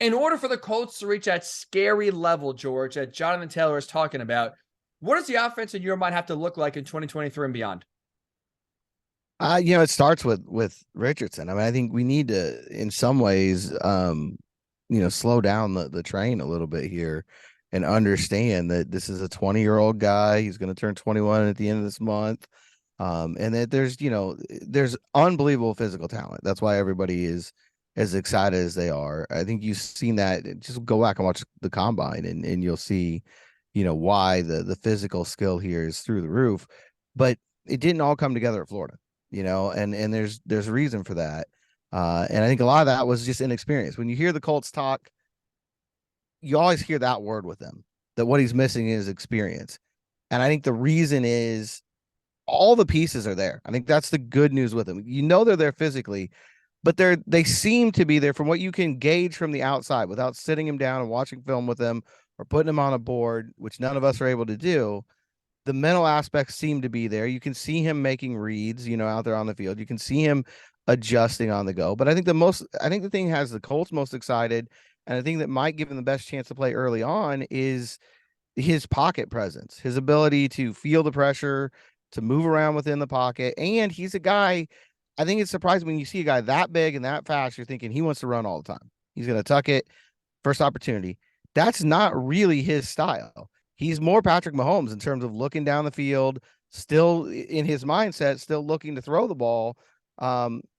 In order for the Colts to reach that scary level, George, that Jonathan Taylor is talking about, what does the offense in your mind have to look like in 2023 and beyond? It starts with Richardson. I mean, I think we need to, in some ways, slow down the train a little bit here and understand that this is a 20-year-old guy. He's going to turn 21 at the end of this month. And that there's unbelievable physical talent. That's why everybody is as excited as they are. I think you've seen that. Just go back and watch the combine and you'll see, why the physical skill here is through the roof. But it didn't all come together at Florida, and there's a reason for that. And I think a lot of that was just inexperience. When you hear the Colts talk, you always hear that word with them, that what he's missing is experience. And I think the reason is all the pieces are there. I think that's the good news with them. They're there physically, but they seem to be there from what you can gauge from the outside without sitting him down and watching film with him or putting him on a board, which none of us are able to do. The mental aspects seem to be there. You can see him making reads, out there on the field. You can see him adjusting on the go. But I think the thing has the Colts most excited, and I think that might give him the best chance to play early on is his pocket presence, his ability to feel the pressure, to move around within the pocket. And he's a guy, I think it's surprising when you see a guy that big and that fast, you're thinking he wants to run all the time. He's going to tuck it first opportunity. That's not really his style. He's more Patrick Mahomes in terms of looking down the field, still in his mindset, still looking to throw the ball.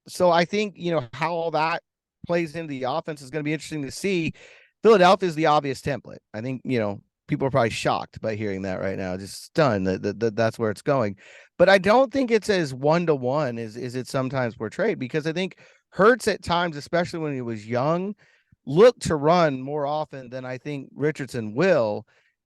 So I think, how all that plays into the offense is going to be interesting to see. Philadelphia is the obvious template. I think, people are probably shocked by hearing that right now, just stunned that that's where it's going. But I don't think it's as one-to-one as it sometimes portrayed, because I think Hurts at times, especially when he was young, looked to run more often than I think Richardson will.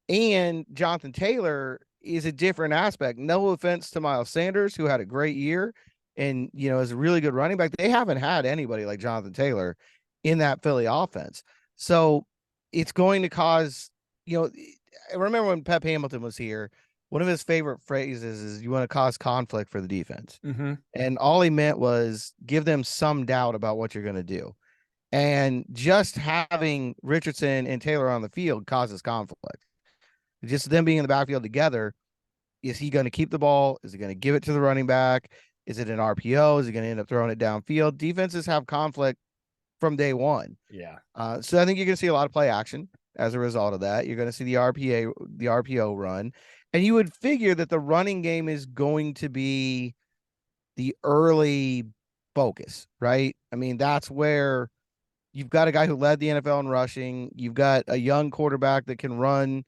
And Jonathan Taylor is a different aspect. No offense to Miles Sanders, who had a great year and, is a really good running back. They haven't had anybody like Jonathan Taylor in that Philly offense. So it's going to cause, I remember when Pep Hamilton was here, one of his favorite phrases is you want to cause conflict for the defense. Mm-hmm. And all he meant was give them some doubt about what you're going to do. And just having Richardson and Taylor on the field causes conflict. Just them being in the backfield together, is he going to keep the ball? Is he going to give it to the running back? Is it an RPO? Is he going to end up throwing it downfield? Defenses have conflict from day one. Yeah. So I think you're going to see a lot of play action as a result of that. You're going to see the RPO run. And you would figure that the running game is going to be the early focus, right? I mean, that's where you've got a guy who led the NFL in rushing. You've got a young quarterback that can run.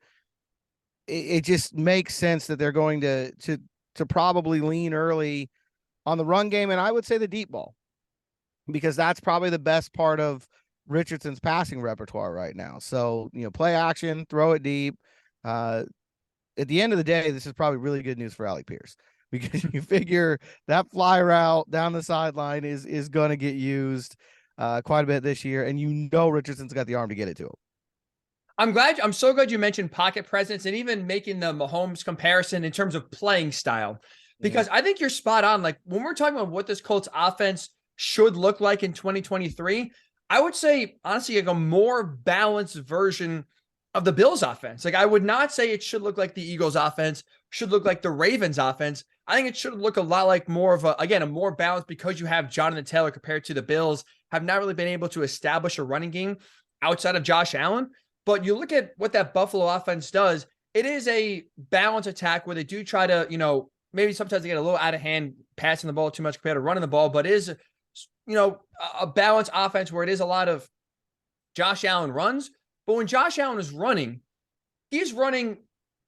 It just makes sense that they're going to probably lean early on the run game, and I would say the deep ball, because that's probably the best part of Richardson's passing repertoire right now. So, play action, throw it deep. At the end of the day, this is probably really good news for Alec Pierce, because you figure that fly route down the sideline is going to get used quite a bit this year, and Richardson's got the arm to get it to him. I'm so glad you mentioned pocket presence and even making the Mahomes comparison in terms of playing style, because I think you're spot on. Like when we're talking about what this Colts offense should look like in 2023, I would say honestly, like a more balanced version of the Bills offense. Like I would not say it should look like the Eagles offense, should look like the Ravens offense. I think it should look a lot like more of a more balanced, because you have Jonathan Taylor compared to the Bills have not really been able to establish a running game outside of Josh Allen. But you look at what that Buffalo offense does, it is a balanced attack where they do try to, maybe sometimes they get a little out of hand passing the ball too much compared to running the ball, but it is, a balanced offense where it is a lot of Josh Allen runs. But when Josh Allen is running, he's running.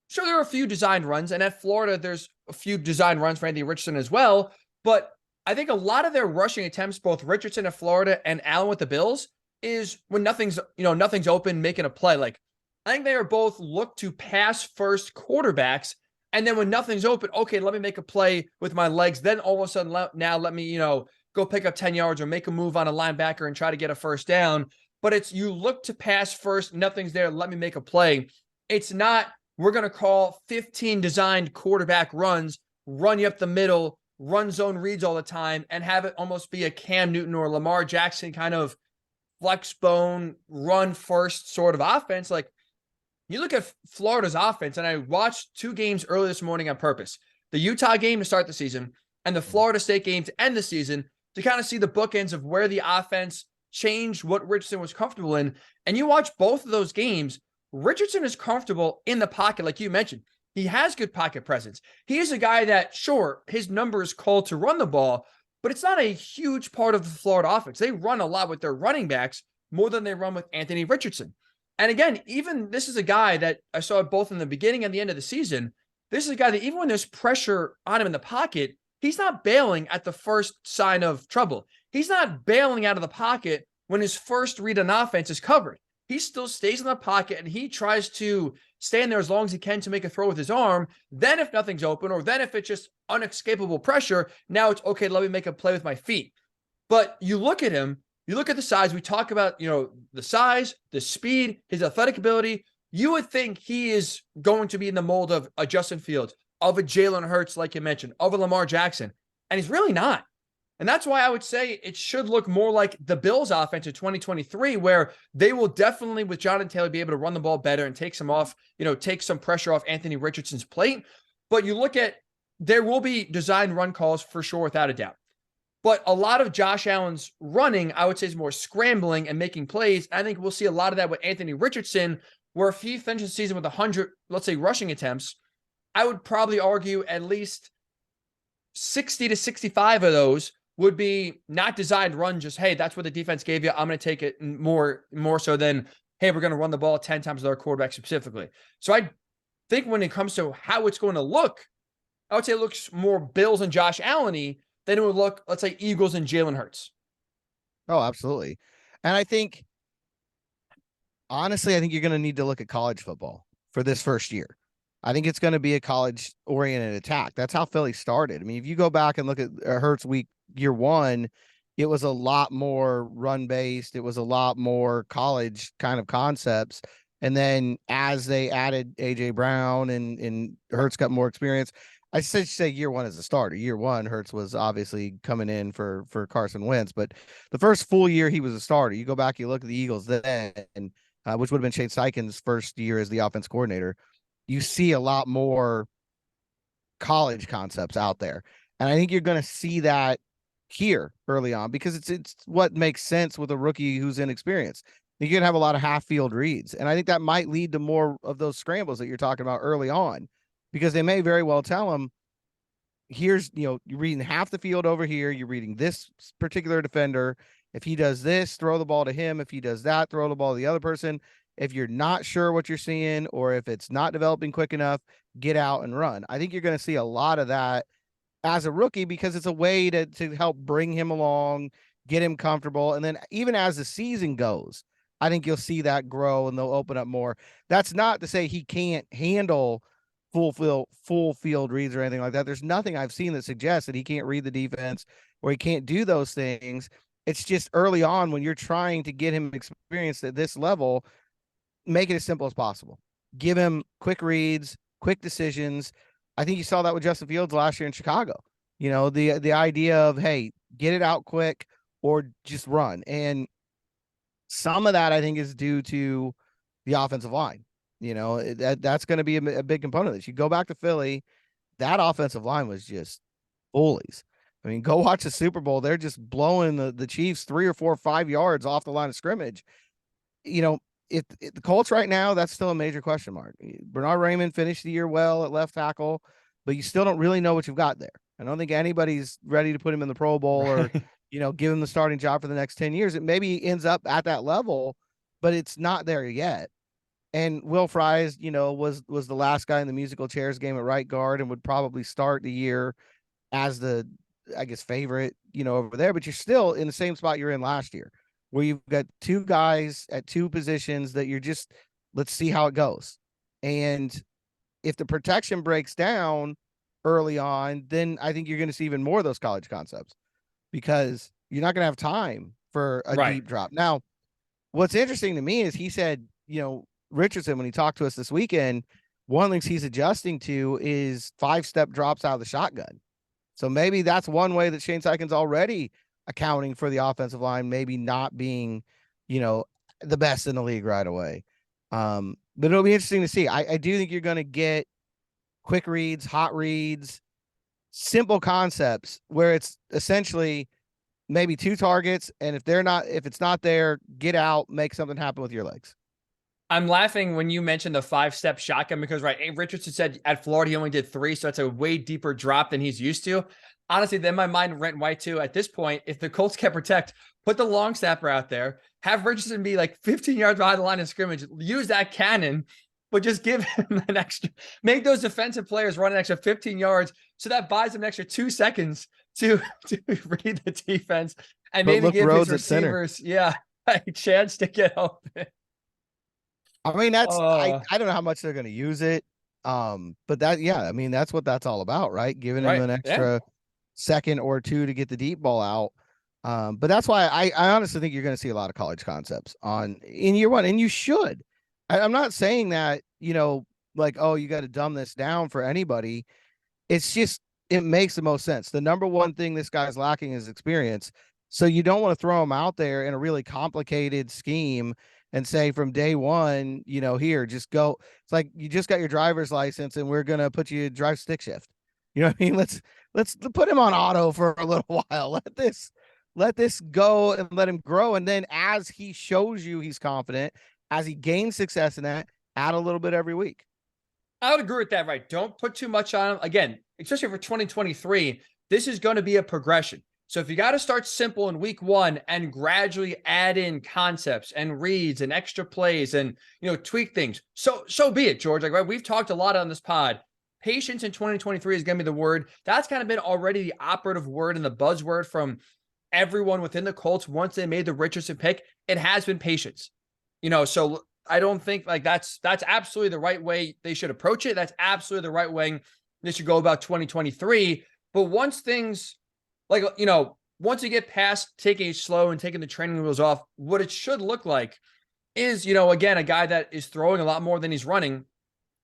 Sure, there are a few designed runs, and at Florida, there's a few designed runs for Anthony Richardson as well. But I think a lot of their rushing attempts, both Richardson at Florida and Allen with the Bills, is when nothing's open, making a play. Like I think they are both look to pass first quarterbacks. And then when nothing's open, okay, let me make a play with my legs. Then all of a sudden, let me, go pick up 10 yards or make a move on a linebacker and try to get a first down. But it's you look to pass first, nothing's there, let me make a play. It's not, we're going to call 15 designed quarterback runs, run you up the middle, run zone reads all the time, and have it almost be a Cam Newton or Lamar Jackson kind of flex bone, run first sort of offense. Like you look at Florida's offense, and I watched 2 games early this morning on purpose. The Utah game to start the season and the Florida State game to end the season to kind of see the bookends of where the offense changed what Richardson was comfortable in. And you watch both of those games, Richardson is comfortable in the pocket, like you mentioned. He has good pocket presence. He is a guy that, sure, his number is called to run the ball, but it's not a huge part of the Florida offense. They run a lot with their running backs more than they run with Anthony Richardson. And again, even this is a guy that I saw it both in the beginning and the end of the season. This is a guy that even when there's pressure on him in the pocket, he's not bailing at the first sign of trouble. He's not bailing out of the pocket when his first read on offense is covered. He still stays in the pocket and he tries to stand there as long as he can to make a throw with his arm. Then if nothing's open, or then if it's just unescapable pressure, now it's okay, let me make a play with my feet. But you look at him, you look at the size, we talk about, the size, the speed, his athletic ability. You would think he is going to be in the mold of a Justin Fields, of a Jalen Hurts, like you mentioned, of a Lamar Jackson. And he's really not. And that's why I would say it should look more like the Bills offense in 2023, where they will definitely, with Jonathan Taylor, be able to run the ball better and take some pressure off Anthony Richardson's plate. But you look at, there will be design run calls for sure, without a doubt. But a lot of Josh Allen's running, I would say, is more scrambling and making plays. I think we'll see a lot of that with Anthony Richardson, where if he finishes the season with 100, let's say, rushing attempts, I would probably argue at least 60 to 65 of those would be not designed run, just, hey, that's what the defense gave you, I'm going to take it more so than, hey, we're going to run the ball 10 times with our quarterback specifically. So I think when it comes to how it's going to look, I would say it looks more Bills and Josh Allen-y than it would look, let's say, Eagles and Jalen Hurts. Oh, absolutely. And I think, honestly, I think you're going to need to look at college football for this first year. I think it's going to be a college-oriented attack. That's how Philly started. I mean, if you go back and look at Hurts year 1, it was a lot more run-based. It was a lot more college kind of concepts. And then as they added A.J. Brown and Hurts got more experience, I should say year 1 as a starter. Year 1, Hurts was obviously coming in for Carson Wentz, but the first full year he was a starter. You go back, you look at the Eagles then, which would have been Shane Steichen's first year as the offense coordinator. You see a lot more college concepts out there. And I think you're going to see that here early on because it's what makes sense with a rookie who's inexperienced. You're going to have a lot of half-field reads. And I think that might lead to more of those scrambles that you're talking about early on, because they may very well tell him, here's, you're reading half the field over here. You're reading this particular defender. If he does this, throw the ball to him. If he does that, throw the ball to the other person. If you're not sure what you're seeing, or if it's not developing quick enough, get out and run. I think you're going to see a lot of that as a rookie because it's a way to help bring him along, get him comfortable. And then even as the season goes, I think you'll see that grow and they'll open up more. That's not to say he can't handle full field reads or anything like that. There's nothing I've seen that suggests that he can't read the defense or he can't do those things. It's just early on when you're trying to get him experience at this level, make it as simple as possible. Give him quick reads, quick decisions. I think you saw that with Justin Fields last year in Chicago. The idea of, hey, get it out quick or just run. And some of that I think is due to the offensive line. That's going to be a big component of this. You go back to Philly, that offensive line was just bullies. I mean, go watch the Super Bowl. They're just blowing the Chiefs 3 or 4 or 5 yards off the line of scrimmage. If the Colts right now, that's still a major question mark. Bernard Raymond finished the year well at left tackle, but you still don't really know what you've got there. I don't think anybody's ready to put him in the Pro Bowl or, give him the starting job for the next 10 years. It maybe ends up at that level, but it's not there yet. And Will Fries, was the last guy in the musical chairs game at right guard and would probably start the year as the, I guess, favorite, over there. But you're still in the same spot you're in last year, where you've got 2 guys at 2 positions that you're just, let's see how it goes. And if the protection breaks down early on, then I think you're going to see even more of those college concepts because you're not going to have time for a deep drop. Now, what's interesting to me is he said, Richardson, when he talked to us this weekend, one of the things he's adjusting to is 5-step drops out of the shotgun. So maybe that's one way that Shane Steichen's already accounting for the offensive line, maybe not being the best in the league right away. But it'll be interesting to see. I do think you're going to get quick reads, hot reads, simple concepts where it's essentially maybe 2 targets. And if it's not there, get out, make something happen with your legs. I'm laughing when you mentioned the 5-step shotgun because, right, Richardson said at Florida he only did 3, so that's a way deeper drop than he's used to. Honestly, then my mind went right to, at this point, if the Colts can protect, put the long snapper out there, have Richardson be like 15 yards behind the line of scrimmage, use that cannon, but just give him an extra, make those defensive players run an extra 15 yards, so that buys him an extra 2 seconds to read the defense and But maybe look, give his Rhodes at center. receivers, a chance to get open. I mean, I Uh, don't know how much they're going to use it. But I mean, that's what that's all about, right? Giving him right. an Yeah. extra second or 2 to get the deep ball out. But that's why I honestly think you're going to see a lot of college concepts in year one, and you should. I'm not saying that, like, oh, you got to dumb this down for anybody. It's just, it makes the most sense. The number one thing this guy's lacking is experience. So you don't want to throw him out there in a really complicated scheme and say from day one, here, just go. It's like you just got your driver's license and we're going to put you drive stick shift. You know what I mean? Let's put him on auto for a little while. Let this go and let him grow. And then as he shows you he's confident, as he gains success in that, add a little bit every week. I would agree with that, right? Don't put too much on him. Again, especially for 2023, this is going to be a progression. So if you got to start simple in week 1 and gradually add in concepts and reads and extra plays and, tweak things, so be it, George. Like, right, we've talked a lot on this pod. Patience in 2023 is going to be the word. That's kind of been already the operative word and the buzzword from everyone within the Colts once they made the Richardson pick. It has been patience. So I don't think like that's absolutely the right way they should approach it. That's absolutely the right way they should go about 2023. But once things once you get past taking it slow and taking the training wheels off, what it should look like is, again, a guy that is throwing a lot more than he's running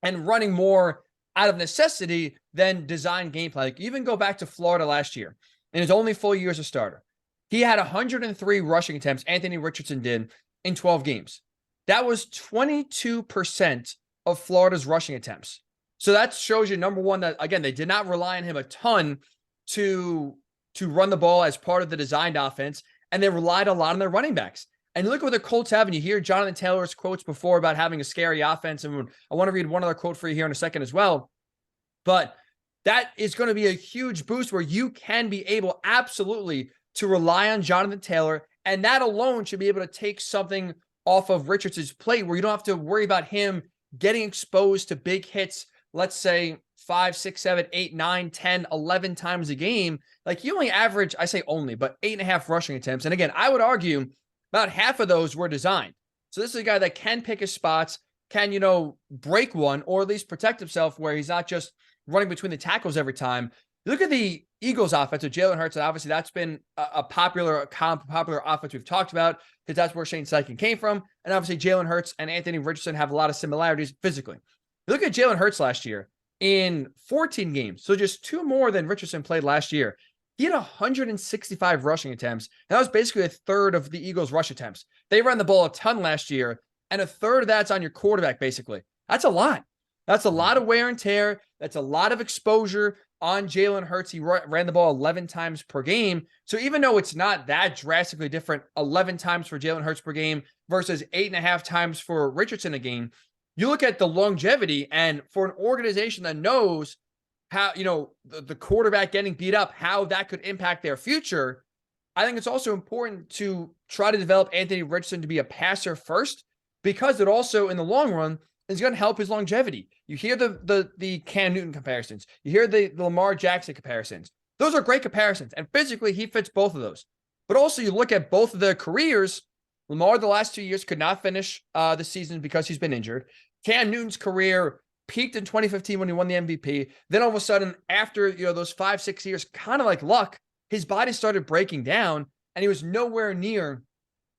and running more out of necessity than design game plan. Like, even go back to Florida last year in his only full year as a starter. He had 103 rushing attempts, Anthony Richardson did, in 12 games. That was 22% of Florida's rushing attempts. So that shows you, number one, that, again, they did not rely on him a ton to run the ball as part of the designed offense, and they relied a lot on their running backs. And look what the Colts have, and you hear Jonathan Taylor's quotes before about having a scary offense, and I want to read one other quote for you here in a second as well. But that is going to be a huge boost where you can be able absolutely to rely on Jonathan Taylor, and that alone should be able to take something off of Richardson's plate where you don't have to worry about him getting exposed to big hits, let's say 5, 6, 7, 8, 9, 10, 11 times a game. Like, he only averaged, I say only, but 8.5 rushing attempts. And again, I would argue about half of those were designed. So this is a guy that can pick his spots, can, break one, or at least protect himself where he's not just running between the tackles every time. Look at the Eagles offense with Jalen Hurts, and obviously that's been a popular offense we've talked about because that's where Shane Steichen came from. And obviously Jalen Hurts and Anthony Richardson have a lot of similarities physically. Look at Jalen Hurts last year in 14 games, so just 2 more than Richardson played last year. He had 165 rushing attempts, and that was basically a third of the Eagles' rush attempts. They ran the ball a ton last year, and a third of that's on your quarterback, basically. That's a lot. That's a lot of wear and tear. That's a lot of exposure on Jalen Hurts. He ran the ball 11 times per game. So even though it's not that drastically different, 11 times for Jalen Hurts per game versus 8.5 times for Richardson a game, you look at the longevity, and for an organization that knows how, the quarterback getting beat up, how that could impact their future, I think it's also important to try to develop Anthony Richardson to be a passer first, because it also, in the long run, is going to help his longevity. You hear the Cam Newton comparisons. You hear the Lamar Jackson comparisons. Those are great comparisons, and physically he fits both of those. But also, you look at both of their careers. Lamar, the last 2 years, could not finish the season because he's been injured. Cam Newton's career peaked in 2015 when he won the MVP. Then all of a sudden, after those 5, 6 years, kind of like luck, his body started breaking down, and he was nowhere near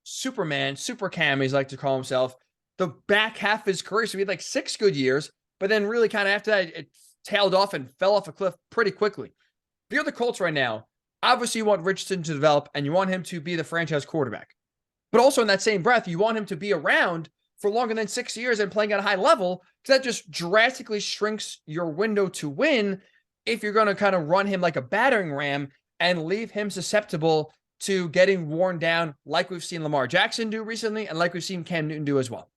Superman, Super Cam, he's like to call himself, the back half of his career. So he had like 6 good years, but then really kind of after that, it tailed off and fell off a cliff pretty quickly. If you're the Colts right now, obviously you want Richardson to develop and you want him to be the franchise quarterback. But also in that same breath, you want him to be around for longer than 6 years and playing at a high level, because that just drastically shrinks your window to win if you're going to kind of run him like a battering ram and leave him susceptible to getting worn down, like we've seen Lamar Jackson do recently and like we've seen Cam Newton do as well.